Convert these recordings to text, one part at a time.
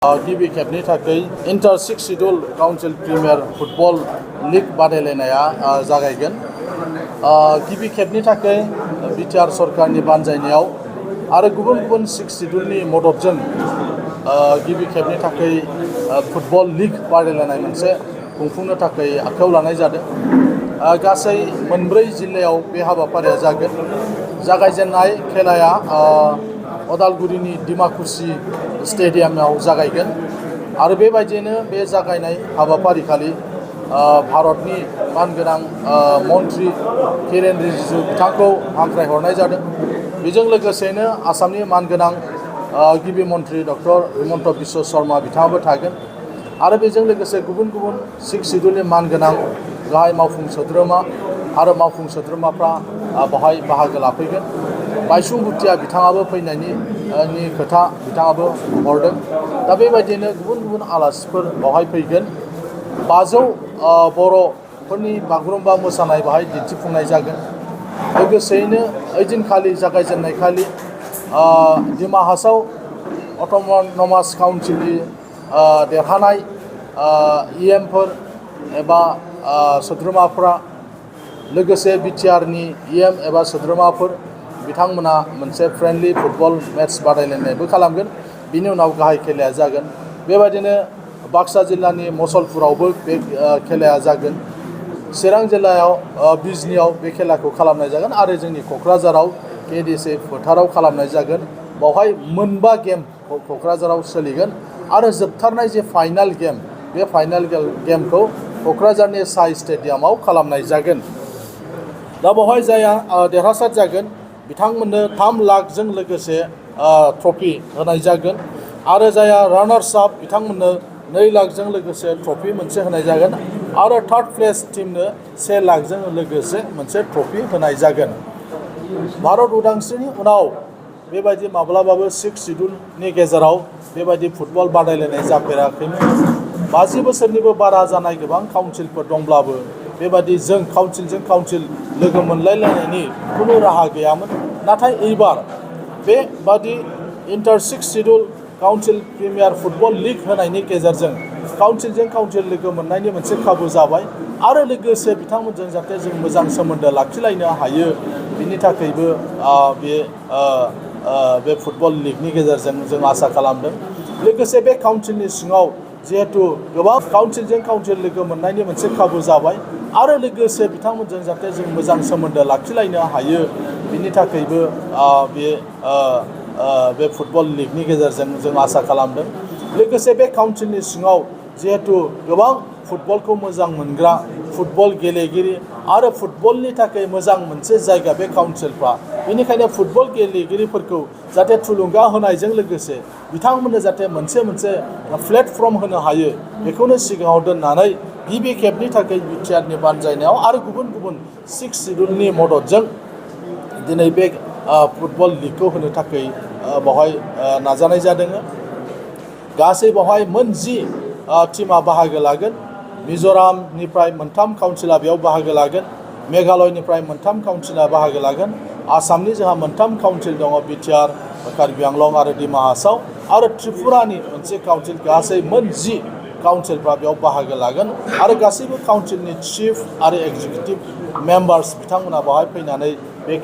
गिबि खेबनि थाखाय inter 6 schedule council premier football league बादायलायनाया जागायगोन। गिबि खेबनि थाखाय बिटिआर सरकारनि बानजायनायाव आरो गुबुन गुबुन 6 शिड्यूलनि मददजों गिबि खेबनि थाखाय फुटबल लीग बादायलायनाय मोनसे खुंफुंनो थाखाय आखायाव लानाय जादों। गासै मोनब्रै जिल्लायाव बे हाबाफारिया जागोन। जागायजेननाय खेलाया अदालगुरिनि डिमाकुसि स्टेडियामाव जागायगोन आरो बेबायदिनो बे जागायनाय हाबाफारिखालि भारतनि मानगोनां मन्त्रि किरेन रिजिजु बिथांखौ हांख्रायहरनाय जादों। बेजों लोगोसेनो आसामनि मानगोनां गिबि मन्त्रि डक्टर हिमन्त बिश्व शर्मा बिथाङाबो थागोन आरो बेजों लोगोसे गुबुन गुबुन 6 शिड्यूलनि मानगोनां गाहाय मावफुं सोद्रोमा आरो मावफुं सोद्रोमाफ्रा बेवहाय बाहागो लाफैगोन। बायसुं भुटिया बिथाङाबो फैनायनि खोथा बिथाङाबो हरदों। दा बेबायदिनो गुबुन गुबुन आलासिफोर बेवहाय फैगोन। 500 बर'फोरनि बागुरुम्बा मोसानाय बेवहाय दिन्थिफुंनाय जागोन। लोगोसेयैनो ओइदिनखालि जागायजेननाय खालि डिमा हासाव अट'नमास काउन्सिलनि देरहानाय इएमफोर एबा सोद्रोमाफ्रा लोगोसे बिटिआरनि इएम एबा सोद्रोमाफोर बिथांमोना मोनसे फ्रेन्डलि फुटबल मेट्स बादायलायनायबो खालामगोन। बिनि उनाव गाहाय खेलाया जागोन। बेबायदिनो बाक्सा जिल्लानि मसलपुरावबो बे खेलाया जागोन। चिरां जिल्लायाव बिजनियाव बे खेलाखौ खालामनाय जागोन आरो जोंनि क'क्राझाराव KDSA फोथाराव खालामनाय जागोन। बावहाय मोनबा गेम क'क्राझाराव सोलिगोन आरो जोबथारनाय जे फाइनाल गेम बे फाइनाल गेमखौ क'क्राझारनि साइ स्टेडियामाव खालामनाय जागोन। दा बेवहाय जाया देरहासार जागोन बिथांमोननो 3 लाखजों लोगोसे ट्रफि होनाय जागोन आरो जाया रानार्स आप बिथांमोननो 2 लाखजों लोगोसे ट्रफि मोनसे होनाय जागोन आरो थार्ड प्लेस टीमनो 1 लाखजों लोगोसे मोनसे ट्रफि होनाय जागोन। भारत उदांस्रिनि उनाव बेबायदि माब्लाबाबो 6 शिड्यूलनि गेजेराव बेबायदि फुटबल बादायलायनाय जाफेराखैमोन। 50 बोसोरनिबो बारा जानाय गोबां काउन्सिलफोर दंब्लाबो बेबायदि जों काउन्सिलजों काउन्सिल लोगो मोनलायलायनायनि खुनु राहा गैयामोन। नाथाय एबार बेबादि inter 6 schedule council premier football league होनायनि गेजेरजों काउन्सिलजों काउन्सिल लोगो मोननायनि मोनसे खाबु जाबाय आरो लोगोसे बिथांमोनजों जाहाथे जों मोजां सोमोन्दो लाखिलायनो हायो बिनि थाखायबो बे फुटबल लीगनि गेजेरजों जों आसा खालामदों। लोगोसे बे काउन्सिलनि सिङाव जिहेतु गोबां काउन्सिलजों काउन्सिल लोगो मोननायनि मोनसे खाबु जाबाय आरो लोगोसे बिथांमोनजों जाहाथे जों मोजां सोमोन्दो लाखिलायनो हायो बिनि थाखायबो बे फुटबल लीगनि गेजेरजों जों आसा खालामदों। लोगोसे बे काउन्सिलनि सिङाव जिहेतु गोबां फुटबलखौ मोजां मोनग्रा फुटबल गेलेगिरि आरो फुटबलनि थाखाय मोजां मोनसे जायगा बे काउन्सिलफ्रा, बेनिखायनो फुटबल गेलेगिरिफोरखौ जाहाथे थुलुंगा होनायजों लोगोसे बिथांमोननो जाहाथे मोनसे प्लेटफर्म होनो हायो बेखौनो सिगाङाव दोननानै गिबि खेबनि थाखाय बिटिआरनि बानजायनायाव आरो गुबुन गुबुन 6 शिड्यूलनि मददजों दिनै बे फुटबल लीगखौ होनो थाखाय बेवहाय नाजानाय जादों। गासै बेवहाय 10 टीमा बाहागो लागोन। मिज'रामनिफ्राय 3 काउन्सिला बेयाव बाहागो लागोन। मेघालयनिफ्राय 3 काउन्सिला बाहागो लागोन। आसामनि जोंहा 3 काउन्सिल दङ, बिटिआर, कार्बि आंलं आरो डिमा हासाव आरो त्रिपुरानि मोनसे काउन्सिल। गासै 10 काउन्सिलफ्रा बेयाव बाहागो लागोन आरो गासैबो काउन्सिलनि चिफ आरो एक्जिकिउटिभ मेम्बार्स बिथांमोना बेवहाय फैनानै बे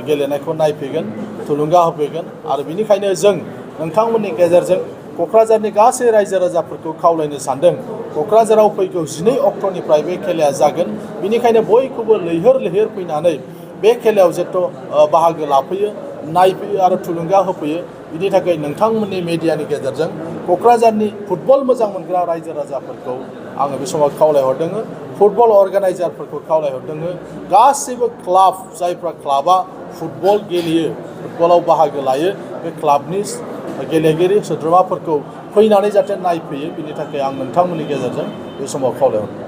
गेलेनायखौ नायफैगोन, थुलुंगा होफैगोन आरो बिनिखायनो जों नोंथांमोननि गेजेरजों क'क्राझारनि गासै रायजो राजाफोरखौ खावलायनो सानदों। क'क्राझाराव फैगौ 12 अक्ट'निफ्राय बे खेलाया जागोन। बिनिखायनो बयखौबो लैहोर फैनानै बे खेलायाव जेथ' बाहागो लाफैयो, नायफैयो आरो थुलुंगा होफैयो। बिनि थाखाय नोंथांमोननि मिडियानि गेजेरजों क'क्राझारनि फुटबल मोजां मोनग्रा रायजो राजाफोरखौ आङो बे समाव खावलायहरदों। फुटबल अर्गानाइजारफोरखौ खावलायहरदों। गासैबो क्लाब, जायफ्रा क्लाबा फुटबल गेलेयो, फुटबलाव बाहागो लायो, बे क्लाबनि गेलेगिरि सोद्रोमाफोरखौ फैनानै जाहाथे नायफैयो बिनि थाखाय आं नोंथांमोननि गेजेरजों बे समाव खावलायहरदों।